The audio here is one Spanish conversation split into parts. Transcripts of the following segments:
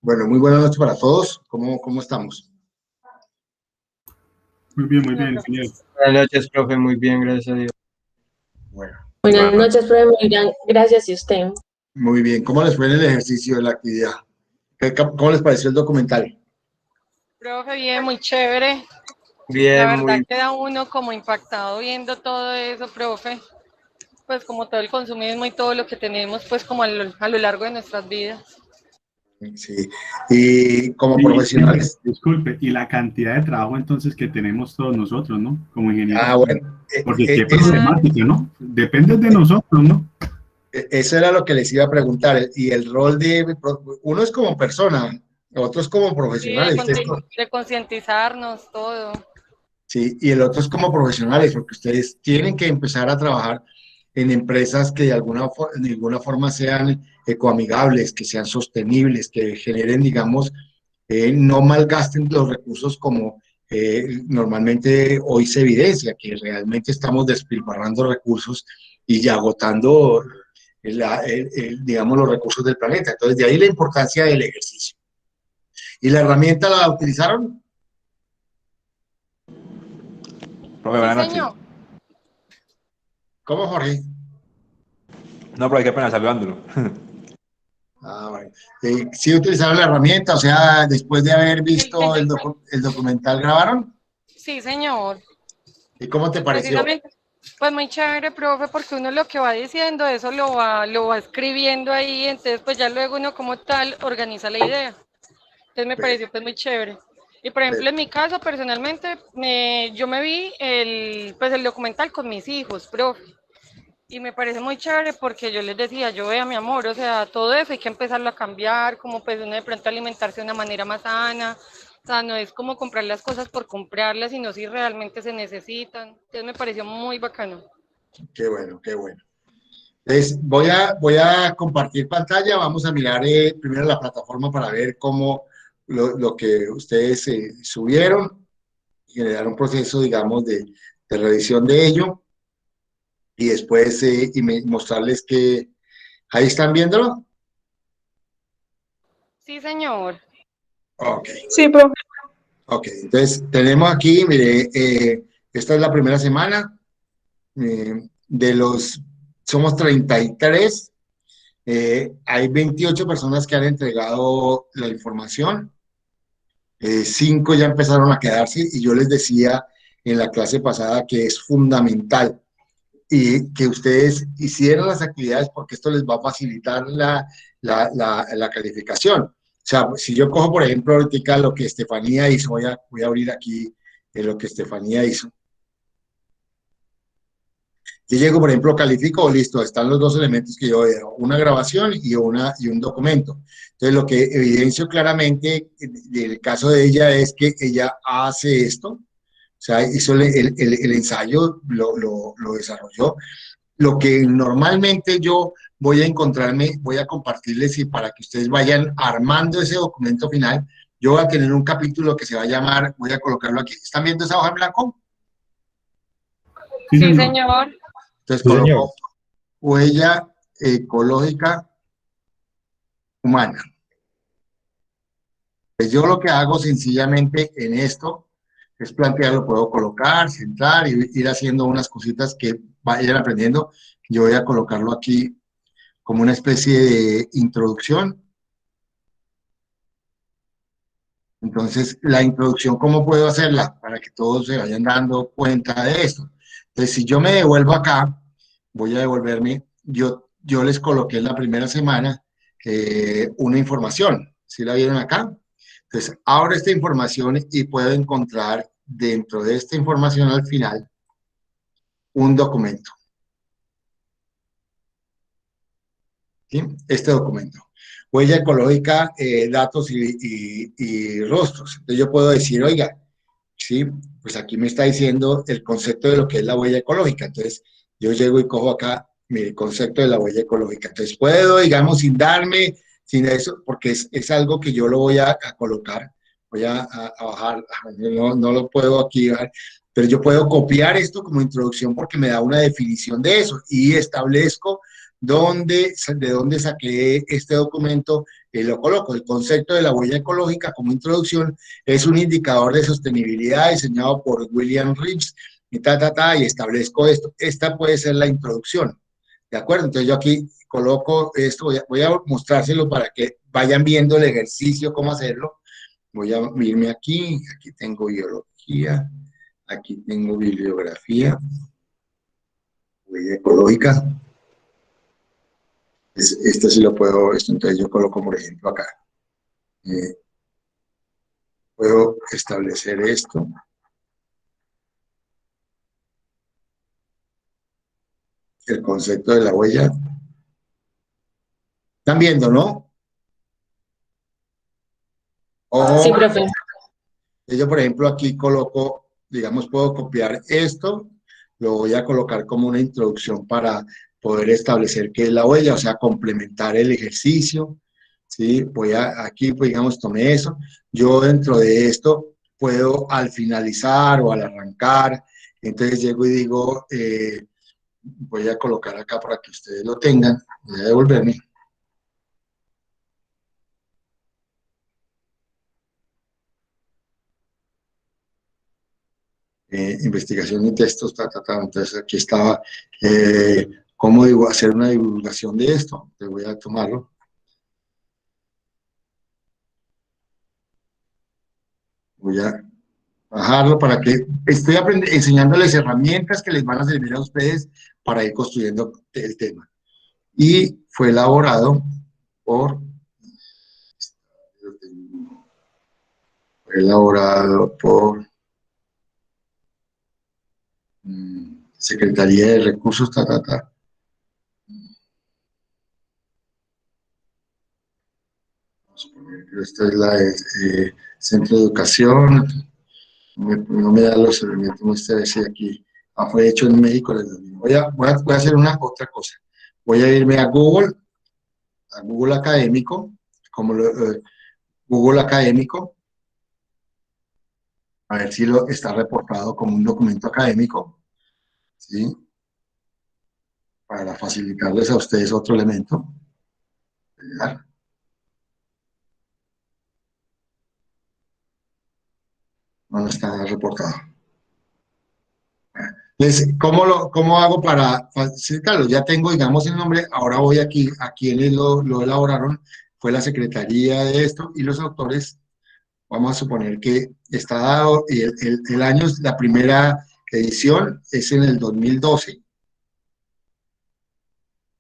Bueno, muy buenas noches para todos. ¿Cómo estamos? Muy bien, señor. Buenas noches, profe, muy bien, gracias a Dios. Bueno, Buenas noches, profe, muy bien, gracias, ¿y usted? muy bien. ¿Cómo les fue en el ejercicio de la actividad? ¿Cómo les pareció el documental? Profe, bien, muy chévere. Bien, La verdad muy queda uno como impactado viendo todo eso, profe. Pues como todo el consumismo y todo lo que tenemos, pues como a lo largo de nuestras vidas. Sí. Y como Sí, profesionales. disculpe, y la cantidad de trabajo entonces que tenemos todos nosotros, ¿no? Como ingenieros. Bueno, Porque qué problemática, ¿no? Depende de nosotros, ¿no? eso era lo que les iba a preguntar. Y el rol uno es como persona, otro es como Sí, profesionales. de concientizarnos, todo. Sí, y el otro es como profesionales, porque ustedes tienen que empezar a trabajar en empresas que de alguna forma sean ecoamigables, que sean sostenibles, que generen, digamos, no malgasten los recursos como normalmente hoy se evidencia, que realmente estamos despilfarrando recursos y ya agotando, digamos, los recursos del planeta. Entonces, de ahí la importancia del ejercicio. ¿Y la herramienta la utilizaron? Profe, buenas noches. Señor. ¿Cómo, Jorge? No, pero qué pena saludándolo. Bueno. ¿Sí utilizaron la herramienta? O sea, después de haber visto el documental, ¿grabaron? Sí, señor. ¿Y cómo te Pues pareció? precisamente, pues muy chévere, profe, porque uno lo que va diciendo, eso lo va escribiendo ahí, entonces pues ya luego uno como tal organiza la idea. Entonces me pareció pues muy chévere. Y por ejemplo, en mi caso, personalmente, yo me vi el documental con mis hijos, profe. Y me parece muy chévere porque yo les decía, yo vea mi amor, o sea, todo eso hay que empezarlo a cambiar, como pues uno de pronto alimentarse de una manera más sana, o sea, no es como comprar las cosas por comprarlas, sino si realmente se necesitan. Entonces me pareció muy bacano. Qué bueno, qué bueno. Entonces, voy a compartir pantalla. Vamos a mirar primero la plataforma para ver cómo lo que ustedes subieron, generar un proceso, digamos, de revisión de ello y después mostrarles que ahí están viéndolo. Sí, señor. Ok. Sí, profe. Ok, entonces tenemos aquí, mire, esta es la primera semana, somos 33, hay 28 personas que han entregado la información, 5 ya empezaron a quedarse y yo les decía en la clase pasada que es fundamental y que ustedes hicieran las actividades porque esto les va a facilitar la calificación. O sea, si yo cojo, por ejemplo, ahorita lo que Estefanía hizo, voy a abrir aquí lo que Estefanía hizo. Yo llego, por ejemplo, califico, listo, están los dos elementos que yo veo, una grabación y un documento. Entonces, lo que evidencio claramente del caso de ella es que ella hace esto, o sea, hizo el ensayo, lo desarrolló. Lo que normalmente yo voy a encontrarme, voy a compartirles y para que ustedes vayan armando ese documento final, yo voy a tener un capítulo que se va a llamar, voy a colocarlo aquí. ¿Están viendo esa hoja en blanco? Sí, Sí, señor. señor. Entonces Sí, señor. coloco huella ecológica humana. Pues yo lo que hago sencillamente en esto es plantearlo, puedo colocar, centrar y ir haciendo unas cositas que vayan aprendiendo. Yo voy a colocarlo aquí como una especie de introducción. Entonces, la introducción, ¿cómo puedo hacerla? Para que todos se vayan dando cuenta de esto. Entonces, si yo me devuelvo acá, voy a devolverme, yo les coloqué en la primera semana una información. ¿Sí la vieron acá? Entonces, abro esta información y puedo encontrar dentro de esta información al final un documento. ¿Sí? Este documento. Huella ecológica, datos y rostros. Entonces yo puedo decir, oiga, sí, pues aquí me está diciendo el concepto de lo que es la huella ecológica. Entonces yo llego y cojo acá mi concepto de la huella ecológica. Entonces puedo, digamos, sin eso, porque es algo que yo lo voy a colocar. Voy a bajar, no lo puedo aquí bajar, pero yo puedo copiar esto como introducción porque me da una definición de eso y establezco de dónde saqué este documento, lo coloco. El concepto de la huella ecológica como introducción es un indicador de sostenibilidad diseñado por William Reeves y y establezco esto. Esta puede ser la introducción, ¿de acuerdo? Entonces yo aquí coloco esto, voy a mostrárselo para que vayan viendo el ejercicio, cómo hacerlo. Voy a irme aquí, aquí tengo biología, aquí tengo bibliografía, huella ecológica. Esto sí lo puedo, esto entonces yo coloco, por ejemplo, acá. Puedo establecer esto. El concepto de la huella. ¿Están viendo, no? Sí, profe. Yo, por ejemplo, aquí coloco, digamos, puedo copiar esto, lo voy a colocar como una introducción para poder establecer qué es la huella, o sea, complementar el ejercicio, ¿sí? Aquí, pues, digamos, tomé eso. Yo dentro de esto puedo al finalizar o al arrancar, entonces llego y digo, voy a colocar acá para que ustedes lo tengan, voy a devolverme. Investigación y textos, entonces aquí estaba, cómo digo, hacer una divulgación de esto, te voy a tomarlo. Voy a bajarlo para que estoy enseñándoles herramientas que les van a servir a ustedes para ir construyendo el tema. Y fue elaborado por, Secretaría de Recursos, Esta es la de Centro de Educación. No me da los elementos, no sé si aquí. Fue hecho en México. Voy a hacer otra cosa. Voy a irme a Google Académico, Google Académico, a ver si está reportado como un documento académico, ¿sí? Para facilitarles a ustedes otro elemento. No está reportado. Entonces, ¿cómo hago para facilitarlo? Ya tengo, digamos, el nombre, ahora voy aquí, a quienes lo elaboraron, fue la secretaría de esto, y los autores, vamos a suponer que está dado, y el año, la primera edición es en el 2012,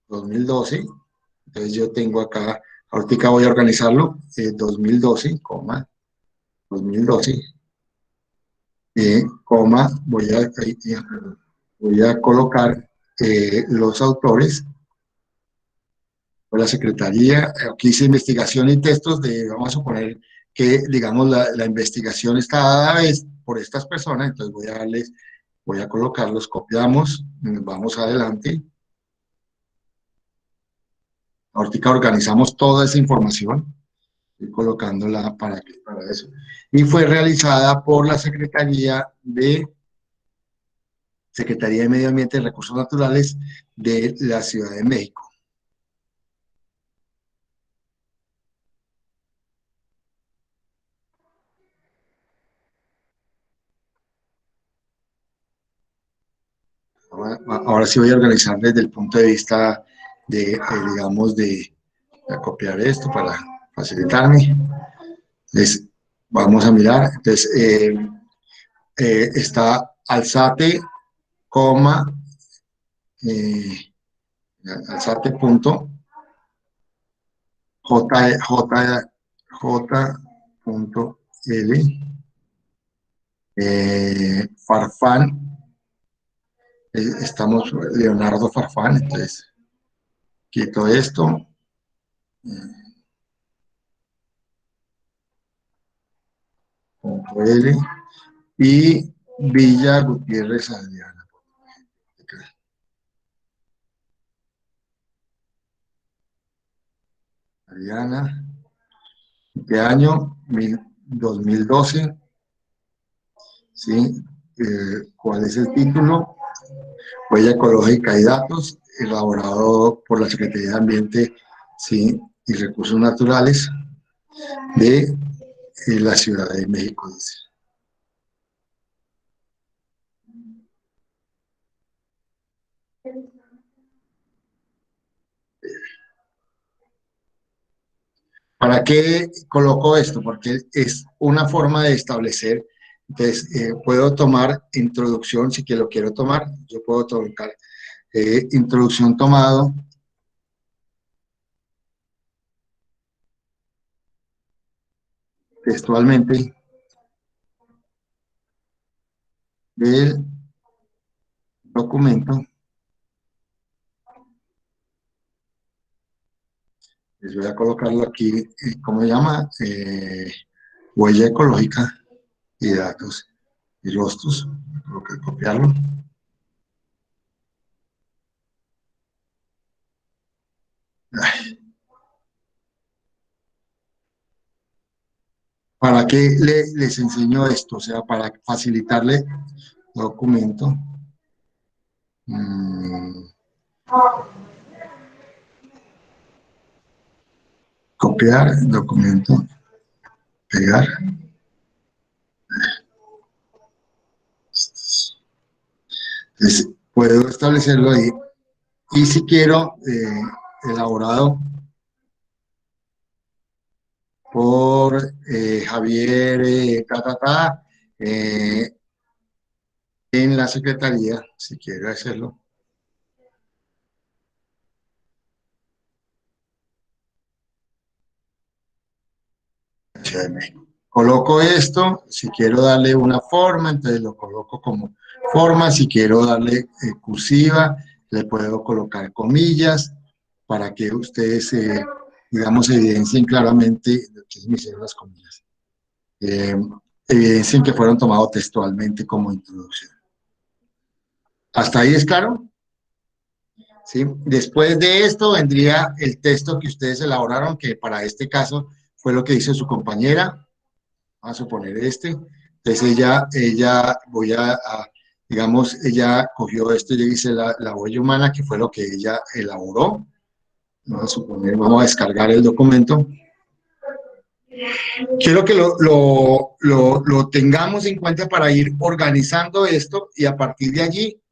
entonces yo tengo acá, ahorita voy a organizarlo, 2012, 2012, voy a colocar los autores, o la secretaría. Aquí dice investigación y textos vamos a suponer que, digamos, la investigación está dada por estas personas, entonces voy a colocarlos, copiamos, vamos adelante. Ahorita organizamos toda esa información, estoy colocándola para eso. Y fue realizada por la Secretaría de Medio Ambiente y Recursos Naturales de la Ciudad de México. Ahora sí voy a organizar desde el punto de vista digamos, de copiar esto para facilitarme. Entonces, vamos a mirar. Entonces, está Alzate, Alzate punto punto L, Farfán, estamos Leonardo Farfán, entonces quito esto, punto L, y Villa Gutiérrez Adriana. Adriana, ¿qué año? 2012, ¿sí? ¿Cuál es el título? huella ecológica y datos, elaborado por la Secretaría de Ambiente, sí, y Recursos Naturales de la Ciudad de México, dice. ¿Para qué coloco esto? Porque es una forma de establecer. Entonces, puedo tomar introducción, si que lo quiero tomar, yo puedo colocar introducción tomado textualmente del documento. Les voy a colocarlo aquí, ¿cómo se llama? Huella ecológica y datos y rostros. Tengo que copiarlo. Ay. ¿Para qué les enseño esto? O sea, para facilitarle documento. Copiar documento, pegar. Entonces, puedo establecerlo ahí. Y si quiero, elaborado por Javier en la Secretaría, si quiero hacerlo. Ciudad de México. Coloco esto, si quiero darle una forma, entonces lo coloco como forma, si quiero darle cursiva, le puedo colocar comillas para que ustedes, digamos, evidencien claramente lo que me hicieron las comillas. Evidencien que fueron tomados textualmente como introducción. ¿Hasta ahí es claro? ¿Sí? Después de esto vendría el texto que ustedes elaboraron, que para este caso fue lo que hizo su compañera. Vamos a suponer este. Entonces digamos, ella cogió esto y le dice la huella humana, que fue lo que ella elaboró. Vamos a suponer, vamos a descargar el documento. Quiero que lo tengamos en cuenta para ir organizando esto y a partir de allí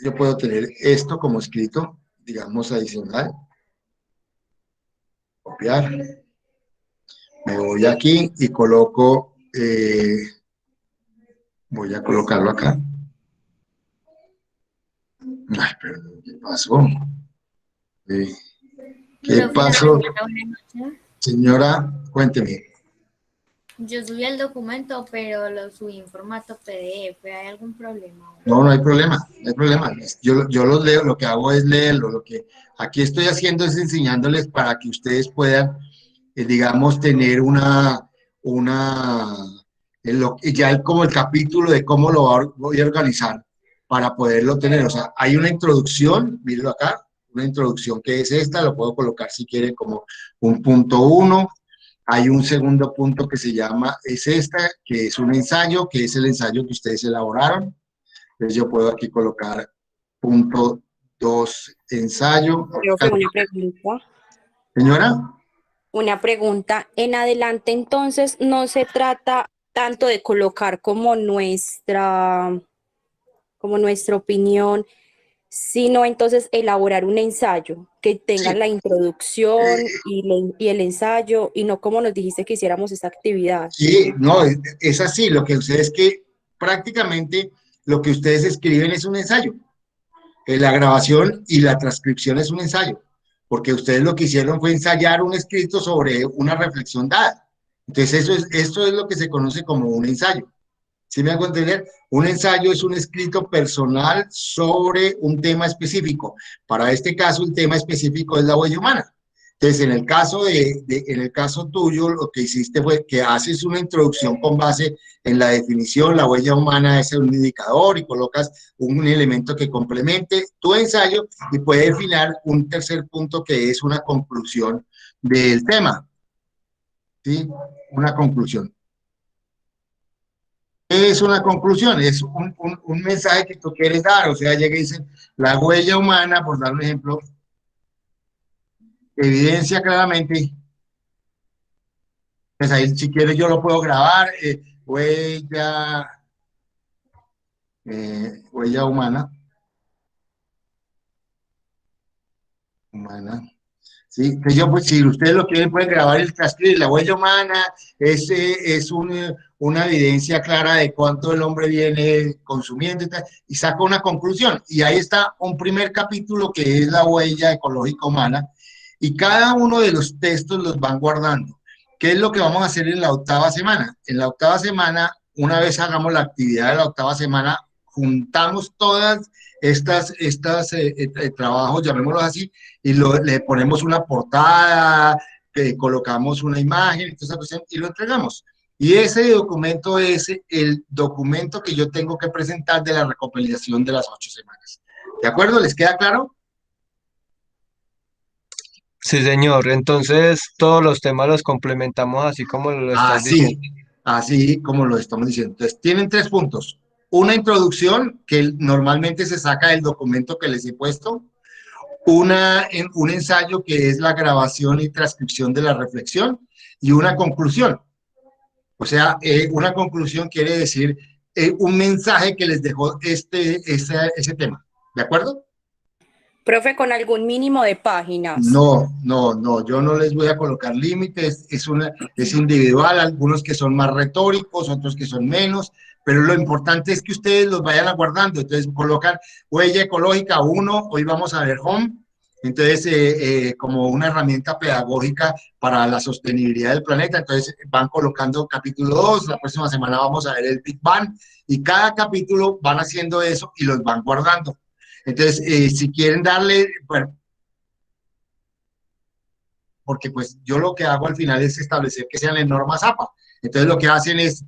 yo puedo tener esto como escrito, digamos, adicional. Copiar. Me voy aquí y coloco, voy a colocarlo acá. Ay, perdón, ¿qué pasó? ¿Qué pasó? Señora, cuénteme. Yo subí el documento, pero lo subí en formato PDF. ¿Hay algún problema? No, no hay problema, no hay problema. Yo los leo, lo que hago es leerlo. Lo que aquí estoy haciendo es enseñándoles para que ustedes puedan, digamos, tener ya como el capítulo de cómo voy a organizar para poderlo tener. O sea, hay una introducción, mírenlo acá, una introducción que es esta, lo puedo colocar si quieren como un punto 1. Hay un segundo punto que se llama, es esta, que es un ensayo, que es el ensayo que ustedes elaboraron. Entonces yo puedo aquí colocar punto 2, ensayo. Profe, una pregunta. Señora. Una pregunta. En adelante, entonces, no se trata tanto de colocar como nuestra opinión, sino entonces elaborar un ensayo que tenga Sí. la introducción y el ensayo, y no como nos dijiste que hiciéramos esta actividad. Sí, no, es así. Lo que ustedes que prácticamente lo que ustedes escriben es un ensayo. La grabación y la transcripción es un ensayo, porque ustedes lo que hicieron fue ensayar un escrito sobre una reflexión dada. Entonces esto es lo que se conoce como un ensayo. ¿Sí me hago entender? Un ensayo es un escrito personal sobre un tema específico. Para este caso, el tema específico es la huella humana. Entonces, en el caso tuyo, lo que hiciste fue que haces una introducción con base en la definición, la huella humana es un indicador y colocas un elemento que complemente tu ensayo y puedes definir un tercer punto que es una conclusión del tema. ¿Sí? Una conclusión. Es una conclusión, es un mensaje que tú quieres dar, o sea, llega y dice, la huella humana, por dar un ejemplo, evidencia claramente, pues ahí si quieres yo lo puedo grabar, huella humana. Sí, que yo, pues, si ustedes lo quieren, pueden grabar el transcribir. La huella humana es una evidencia clara de cuánto el hombre viene consumiendo y saca una conclusión. Y ahí está un primer capítulo que es la huella ecológica humana. Y cada uno de los textos los van guardando. ¿Qué es lo que vamos a hacer en la octava semana? En la octava semana, una vez hagamos la actividad de la octava semana, juntamos todas estas trabajos, llamémoslos así, y le ponemos una portada, colocamos una imagen, y lo entregamos. Y ese documento es el documento que yo tengo que presentar de la recopilación de las 8 semanas. ¿De acuerdo? ¿Les queda claro? Sí, señor. Entonces, todos los temas los complementamos así como lo estás diciendo. Así como lo estamos diciendo. Entonces, tienen 3 puntos. Una introducción, que normalmente se saca del documento que les he puesto. Un ensayo, que es la grabación y transcripción de la reflexión. Y una conclusión. O sea, una conclusión quiere decir un mensaje que les dejó ese tema. ¿De acuerdo? Profe, con algún mínimo de páginas. No, yo no les voy a colocar límites, es individual, algunos que son más retóricos, otros que son menos, pero lo importante es que ustedes los vayan aguardando. Entonces colocan huella ecológica 1, hoy vamos a ver home, entonces como una herramienta pedagógica para la sostenibilidad del planeta. Entonces van colocando capítulo 2, la próxima semana vamos a ver el Big Bang, y cada capítulo van haciendo eso y los van guardando. Entonces, si quieren darle, bueno, porque pues yo lo que hago al final es establecer que sean en normas APA. Entonces lo que hacen es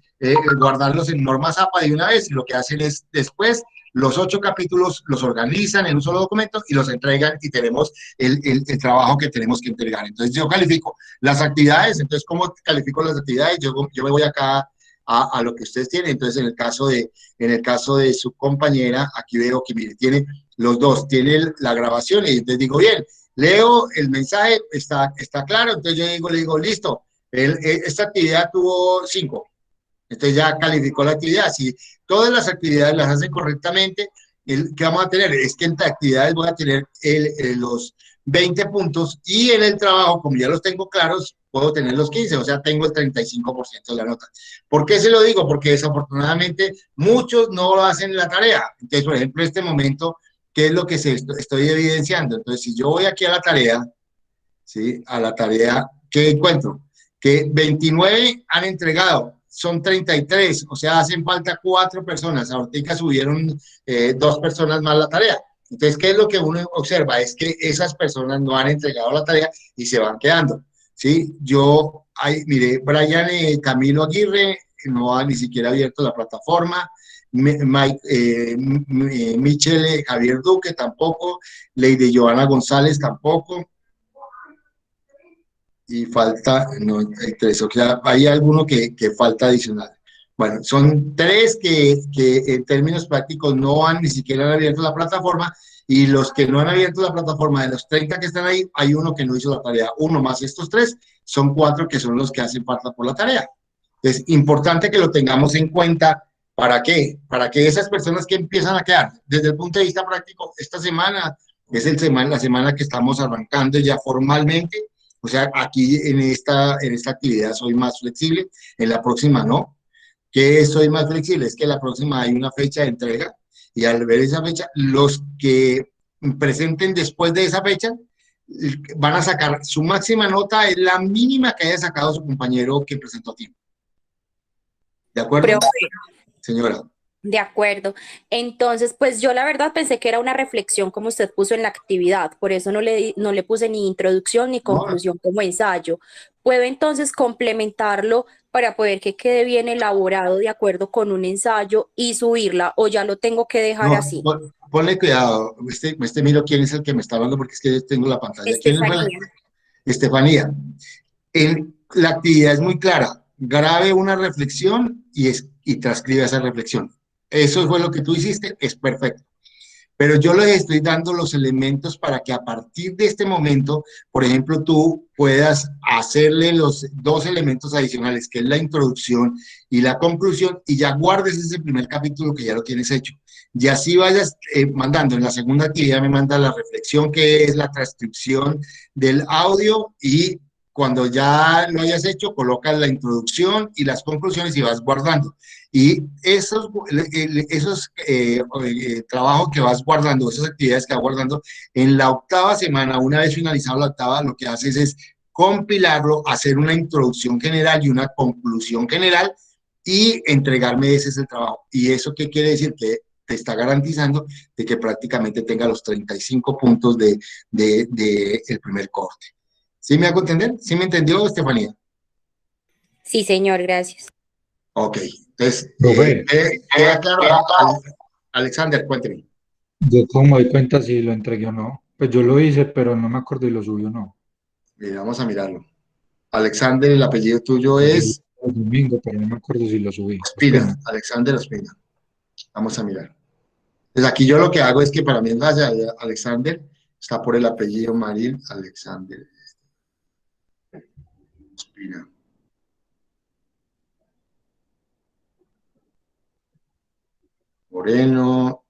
guardarlos en normas APA de una vez, y lo que hacen es después los 8 capítulos los organizan en un solo documento y los entregan, y tenemos el trabajo que tenemos que entregar. Entonces yo califico las actividades. Entonces, ¿cómo califico las actividades? Yo me voy acá a lo que ustedes tienen. Entonces, en el caso de su compañera, aquí veo que, mire, tiene los dos, tiene la grabación, y entonces digo, bien, leo el mensaje, está claro. Entonces yo le digo, listo, esta actividad tuvo 5, entonces ya calificó la actividad. Si todas las actividades las hacen correctamente, ¿qué vamos a tener? Es que en actividades voy a tener los 20 puntos, y en el trabajo, como ya los tengo claros, puedo tener los 15, o sea, tengo el 35% de la nota. ¿Por qué se lo digo? Porque desafortunadamente muchos no lo hacen en la tarea. Entonces, por ejemplo, en este momento, ¿qué es lo que estoy evidenciando? Entonces, si yo voy aquí a la tarea, ¿sí? A la tarea, ¿qué encuentro? Que 29 han entregado, son 33, o sea, hacen falta 4 personas. Ahorita subieron 2 personas más la tarea. Entonces, ¿qué es lo que uno observa? Es que esas personas no han entregado la tarea y se van quedando, ¿sí? Mire, Brian Camilo Aguirre no ha ni siquiera abierto la plataforma. Michelle Javier Duque tampoco, Lady Joana González tampoco, y falta, no, hay 3, o sea, hay alguno que falta adicional. Bueno, son 3 que en términos prácticos no han ni siquiera abierto la plataforma, y los que no han abierto la plataforma, de los 30 que están ahí, hay uno que no hizo la tarea. Uno más estos 3, son 4 que son los que hacen falta por la tarea. Es importante que lo tengamos en cuenta. ¿Para qué? Para que esas personas que empiezan a quedar, desde el punto de vista práctico, esta semana es la semana que estamos arrancando ya formalmente. O sea, aquí en esta actividad soy más flexible, en la próxima no. ¿Qué soy más flexible? Es que la próxima hay una fecha de entrega, y al ver esa fecha, los que presenten después de esa fecha van a sacar su máxima nota, es la mínima que haya sacado su compañero que presentó a tiempo. ¿De acuerdo? Profe, señora. de acuerdo. Entonces, pues yo la verdad pensé que era una reflexión como usted puso en la actividad, por eso no le puse ni introducción ni conclusión como ensayo. ¿Puedo entonces complementarlo para poder que quede bien elaborado de acuerdo con un ensayo y subirla, o ya lo tengo que dejar así? Ponle cuidado, miro quién es el que me está hablando, porque es que tengo la pantalla. Estefanía. Estefanía. La actividad es muy clara. grabe una reflexión y transcriba esa reflexión. Eso fue lo que tú hiciste, es perfecto. Pero yo les estoy dando los elementos para que a partir de este momento, por ejemplo, tú puedas hacerle los dos elementos adicionales, que es la introducción y la conclusión, y ya guardes ese primer capítulo que ya lo tienes hecho. Y así vayas mandando. En la segunda actividad me manda la reflexión, que es la transcripción del audio, y cuando ya lo hayas hecho, colocas la introducción y las conclusiones y vas guardando. Y esos trabajos que vas guardando, esas actividades que vas guardando, en la octava semana, una vez finalizado la octava, lo que haces es compilarlo, hacer una introducción general y una conclusión general y entregarme ese es el trabajo. ¿Y eso qué quiere decir? Que te está garantizando de que prácticamente tenga los 35 puntos de el primer corte. ¿Sí me hago entender? ¿Sí me entendió, Estefanía? Sí, señor, gracias. Ok, entonces, Profe, queda claro. Alexander, cuénteme. yo como me doy cuenta si lo entregué o no. Pues yo lo hice, pero no me acuerdo si lo subí o no. Mira, vamos a mirarlo. Alexander, el apellido tuyo es El domingo, pero no me acuerdo si lo subí. Ospina, Ospina. Alexander Ospina. Vamos a mirar. Entonces aquí yo lo que hago es que para mí es Alexander, está por el apellido Maril, Alexander Ospina. Moreno.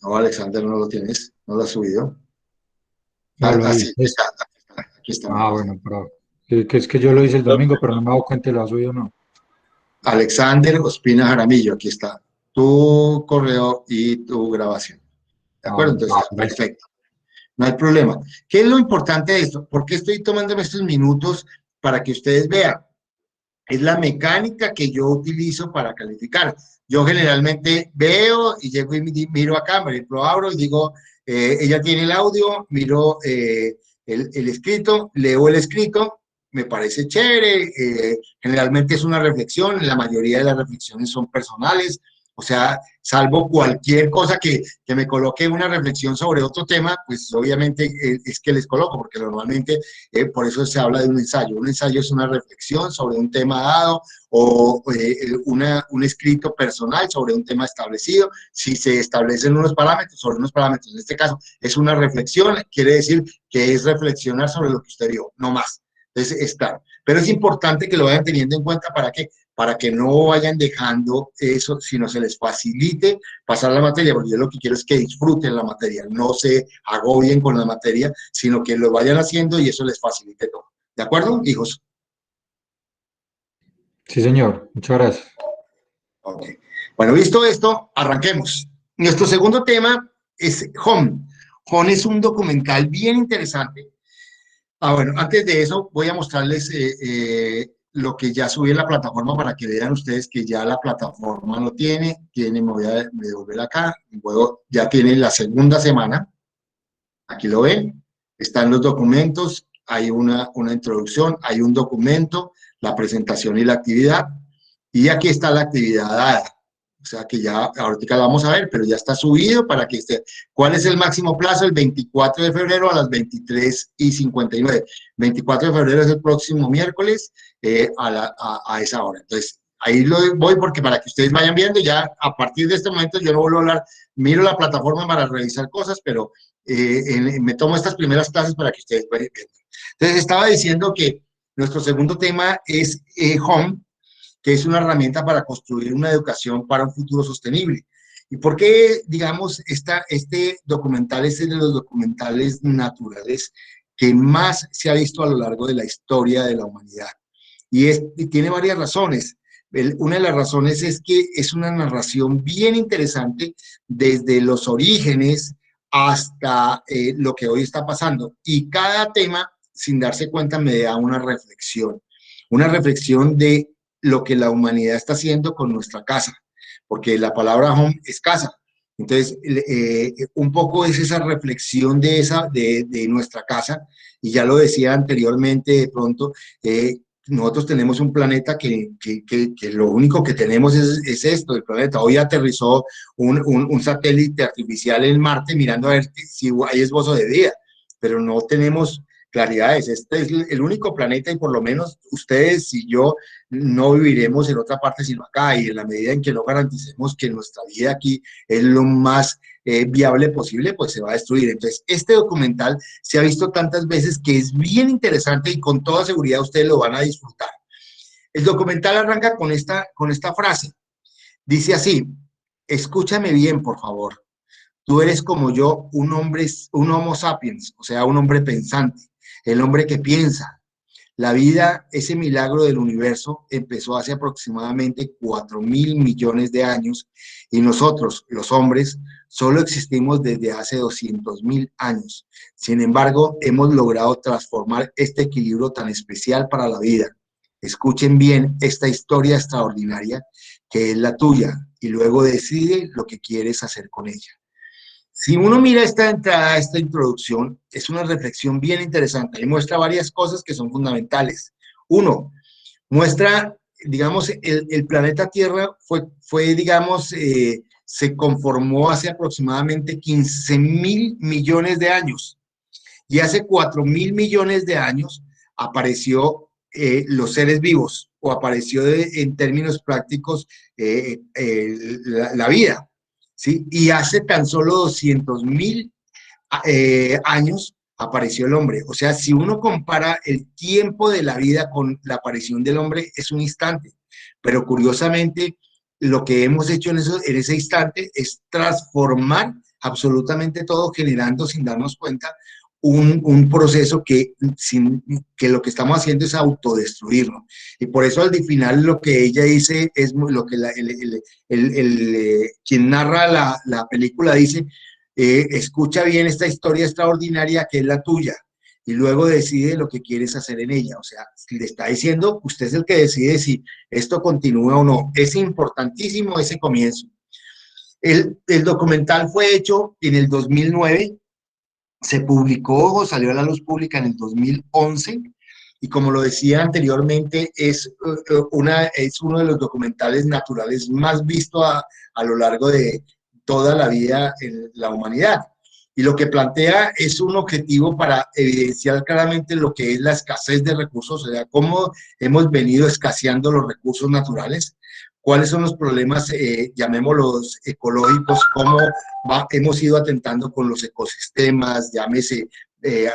No, Alexander no lo tienes, no lo has subido. No, lo Sí, vi. aquí está. Ah, bueno, pero que es que yo lo hice el domingo, pero no me he dado cuenta si lo ha subido o no. Alexander Ospina Jaramillo, aquí está. Tu correo y tu grabación. ¿De acuerdo? Entonces, perfecto. No hay problema. ¿Qué es lo importante de esto? ¿Por qué estoy tomándome estos minutos para que ustedes vean? Es la mecánica que yo utilizo para calificar. Yo generalmente veo y llego y miro acá, lo abro y digo, ella tiene el audio, miro el escrito, leo el escrito, me parece chévere, generalmente es una reflexión, la mayoría de las reflexiones son personales, o sea, salvo cualquier cosa que me coloque una reflexión sobre otro tema, pues obviamente es que les coloco, porque normalmente por eso se habla de un ensayo. Un ensayo es una reflexión sobre un tema dado o un escrito personal sobre un tema establecido. Si se establecen unos parámetros sobre unos parámetros, en este caso es una reflexión, quiere decir que es reflexionar sobre lo que usted vio, no más. Entonces, es claro. Pero es importante que lo vayan teniendo en cuenta para que no vayan dejando eso, sino se les facilite pasar la materia, porque yo lo que quiero es que disfruten la materia, no se agobien con la materia, sino que lo vayan haciendo y eso les facilite todo. ¿De acuerdo, hijos? Sí, señor. Muchas gracias. Ok. Bueno, visto esto, arranquemos. Nuestro segundo tema es Home. Home es un documental bien interesante. Bueno, antes de eso voy a mostrarles lo que ya subí en la plataforma para que vean ustedes que ya la plataforma lo tiene, me voy a devolver acá, luego ya tiene la segunda semana, aquí lo ven, están los documentos, hay una introducción, hay un documento, la presentación y la actividad, y aquí está la actividad dada. O sea que ya, ahorita la vamos a ver, pero ya está subido para que esté. ¿Cuál es el máximo plazo? El 24 de febrero a las 23:59. 24 de febrero es el próximo miércoles a esa hora. Entonces, ahí lo voy porque para que ustedes vayan viendo, ya a partir de este momento yo no vuelvo a hablar, miro la plataforma para revisar cosas, pero me tomo estas primeras clases para que ustedes vayan viendo. Entonces, estaba diciendo que nuestro segundo tema es Home, que es una herramienta para construir una educación para un futuro sostenible. ¿Y por qué, digamos, este documental es de los documentales naturales que más se ha visto a lo largo de la historia de la humanidad? Y tiene varias razones. Una de las razones es que es una narración bien interesante desde los orígenes hasta lo que hoy está pasando. Y cada tema, sin darse cuenta, me da una reflexión de lo que la humanidad está haciendo con nuestra casa, porque la palabra home es casa. Entonces, un poco es esa reflexión de nuestra casa, y ya lo decía anteriormente, de pronto, nosotros tenemos un planeta que lo único que tenemos es esto, el planeta. Hoy aterrizó un satélite artificial en Marte mirando a ver si hay esbozo de vida, pero no tenemos claridades. Este es el único planeta y por lo menos ustedes y yo no viviremos en otra parte sino acá, y en la medida en que no garanticemos que nuestra vida aquí es lo más viable posible, pues se va a destruir. Entonces, este documental se ha visto tantas veces que es bien interesante y con toda seguridad ustedes lo van a disfrutar. El documental arranca con esta frase. Dice así: escúchame bien, por favor. Tú eres como yo, un homo sapiens, o sea, un hombre pensante, el hombre que piensa. La vida, ese milagro del universo, empezó hace aproximadamente 4.000 millones de años y nosotros, los hombres, solo existimos desde hace 200.000 años. Sin embargo, hemos logrado transformar este equilibrio tan especial para la vida. Escuchen bien esta historia extraordinaria que es la tuya y luego decide lo que quieres hacer con ella. Si uno mira esta entrada, esta introducción, es una reflexión bien interesante y muestra varias cosas que son fundamentales. Uno, muestra, digamos, el planeta Tierra fue digamos, se conformó hace aproximadamente 15.000 millones de años y hace 4.000 millones de años apareció los seres vivos o apareció en términos prácticos la vida. ¿Sí? Y hace tan solo 200.000 años apareció el hombre. O sea, si uno compara el tiempo de la vida con la aparición del hombre, es un instante. Pero curiosamente, lo que hemos hecho en ese instante es transformar absolutamente todo, generando sin darnos cuenta un proceso que lo que estamos haciendo es autodestruirnos. Y por eso al final lo que ella dice es lo que quien narra la película dice, escucha bien esta historia extraordinaria que es la tuya y luego decide lo que quieres hacer en ella. O sea, le está diciendo, usted es el que decide si esto continúa o no. Es importantísimo ese comienzo. El documental fue hecho en el 2009, se publicó o salió a la luz pública en el 2011 y como lo decía anteriormente, es uno de los documentales naturales más visto a lo largo de toda la vida en la humanidad. Y lo que plantea es un objetivo para evidenciar claramente lo que es la escasez de recursos, o sea, cómo hemos venido escaseando los recursos naturales, cuáles son los problemas, llamémoslos ecológicos, cómo hemos ido atentando con los ecosistemas, llámese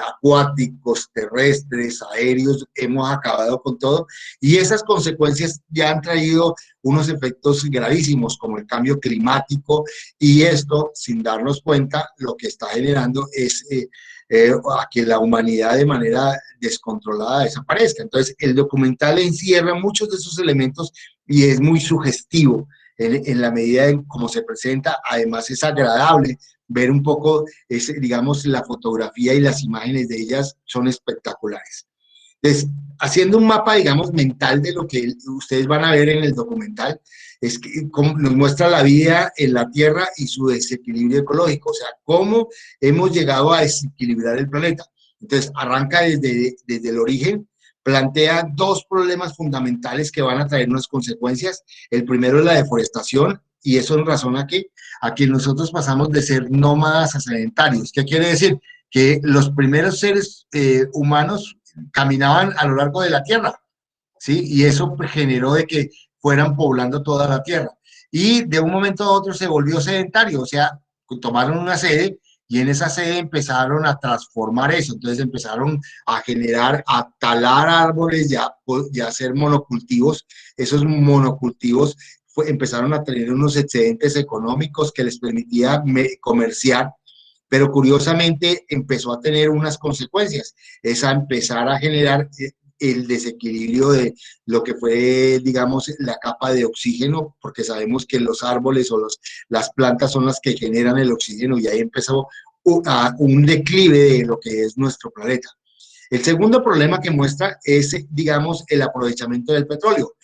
acuáticos, terrestres, aéreos, hemos acabado con todo, y esas consecuencias ya han traído unos efectos gravísimos como el cambio climático, y esto, sin darnos cuenta, lo que está generando es a que la humanidad de manera descontrolada desaparezca. Entonces, el documental encierra muchos de esos elementos y es muy sugestivo en la medida en cómo se presenta. Además, es agradable ver un poco, digamos, la fotografía y las imágenes de ellas son espectaculares. Entonces, haciendo un mapa, digamos, mental de lo que ustedes van a ver en el documental, es que nos muestra la vida en la Tierra y su desequilibrio ecológico, o sea, cómo hemos llegado a desequilibrar el planeta. Entonces, arranca desde el origen, plantea dos problemas fundamentales que van a traer unas consecuencias. El primero es la deforestación, y eso en razón a que nosotros pasamos de ser nómadas a sedentarios. ¿Qué quiere decir? Que los primeros seres humanos caminaban a lo largo de la Tierra, ¿sí? Y eso generó de que fueran poblando toda la Tierra. Y de un momento a otro se volvió sedentario, o sea, tomaron una sede y en esa sede empezaron a transformar eso. Entonces empezaron a generar, a talar árboles y a hacer monocultivos. Esos monocultivos empezaron a tener unos excedentes económicos que les permitía comerciar, pero curiosamente empezó a tener unas consecuencias, es a empezar a generar el desequilibrio de lo que fue, digamos, la capa de oxígeno, porque sabemos que los árboles o las plantas son las que generan el oxígeno, y ahí empezó un declive de lo que es nuestro planeta. El segundo problema que muestra es, digamos, el aprovechamiento del petróleo.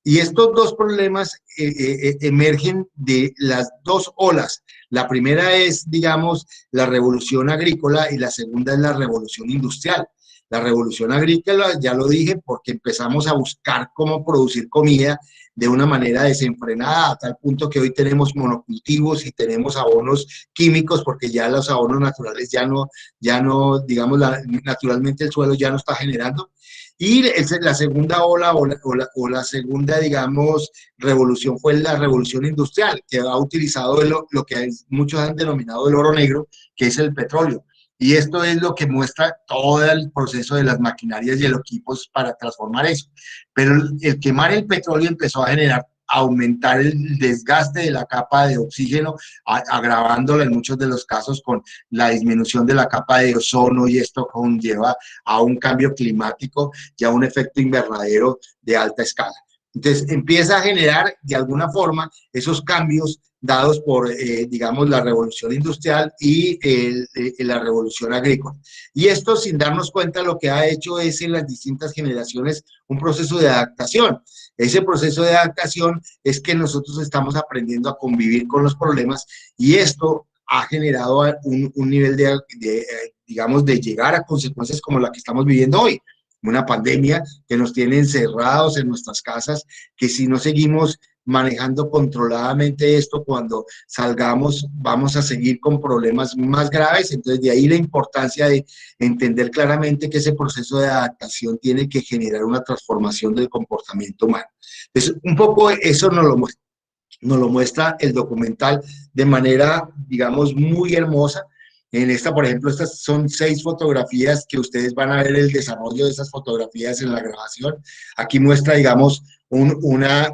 Y estos dos problemas emergen de las dos olas. La primera es, digamos, la revolución agrícola y la segunda es la revolución industrial. La revolución agrícola, ya lo dije, porque empezamos a buscar cómo producir comida de una manera desenfrenada, a tal punto que hoy tenemos monocultivos y tenemos abonos químicos, porque ya los abonos naturales ya no, digamos, naturalmente el suelo ya no está generando. Y la segunda ola o la segunda, digamos, revolución fue la revolución industrial, que ha utilizado lo que muchos han denominado el oro negro, que es el petróleo. Y esto es lo que muestra todo el proceso de las maquinarias y los equipos para transformar eso. Pero el quemar el petróleo empezó a generar, aumentar el desgaste de la capa de oxígeno, agravándola en muchos de los casos con la disminución de la capa de ozono, y esto conlleva a un cambio climático y a un efecto invernadero de alta escala. Entonces empieza a generar de alguna forma esos cambios dados por, digamos, la revolución industrial y la revolución agrícola. Y esto, sin darnos cuenta, lo que ha hecho es en las distintas generaciones un proceso de adaptación. Ese proceso de adaptación es que nosotros estamos aprendiendo a convivir con los problemas, y esto ha generado un nivel digamos, de llegar a consecuencias como la que estamos viviendo hoy. Una pandemia que nos tiene encerrados en nuestras casas, que si no seguimos manejando controladamente esto, cuando salgamos vamos a seguir con problemas más graves. Entonces, de ahí la importancia de entender claramente que ese proceso de adaptación tiene que generar una transformación del comportamiento humano. Entonces, un poco eso nos lo muestra el documental de manera, digamos, muy hermosa. En esta, por ejemplo, estas son 6 fotografías que ustedes van a ver el desarrollo de esas fotografías en la grabación. Aquí muestra, digamos, una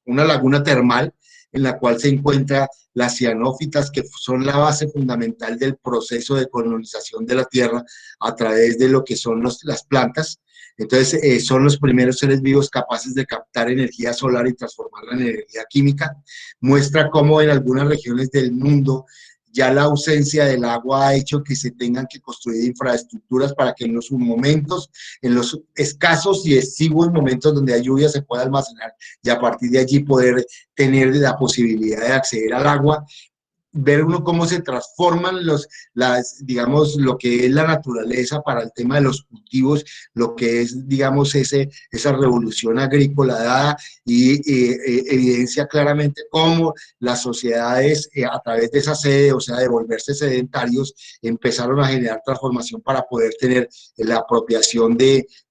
laguna termal en la cual se encuentra las cianófitas, que son la base fundamental del proceso de colonización de la Tierra a través de lo que son las plantas. Entonces, son los primeros seres vivos capaces de captar energía solar y transformarla en energía química. Muestra cómo en algunas regiones del mundo ya la ausencia del agua ha hecho que se tengan que construir infraestructuras para que en los momentos, en los escasos y exiguos momentos donde hay lluvia, se pueda almacenar y a partir de allí poder tener la posibilidad de acceder al agua. Ver uno cómo se transforman digamos, lo que es la naturaleza para el tema de los cultivos, lo que es, digamos, esa revolución agrícola dada, y evidencia claramente cómo las sociedades, a través de esa sede, o sea, de volverse sedentarios, empezaron a generar transformación para poder tener la apropiación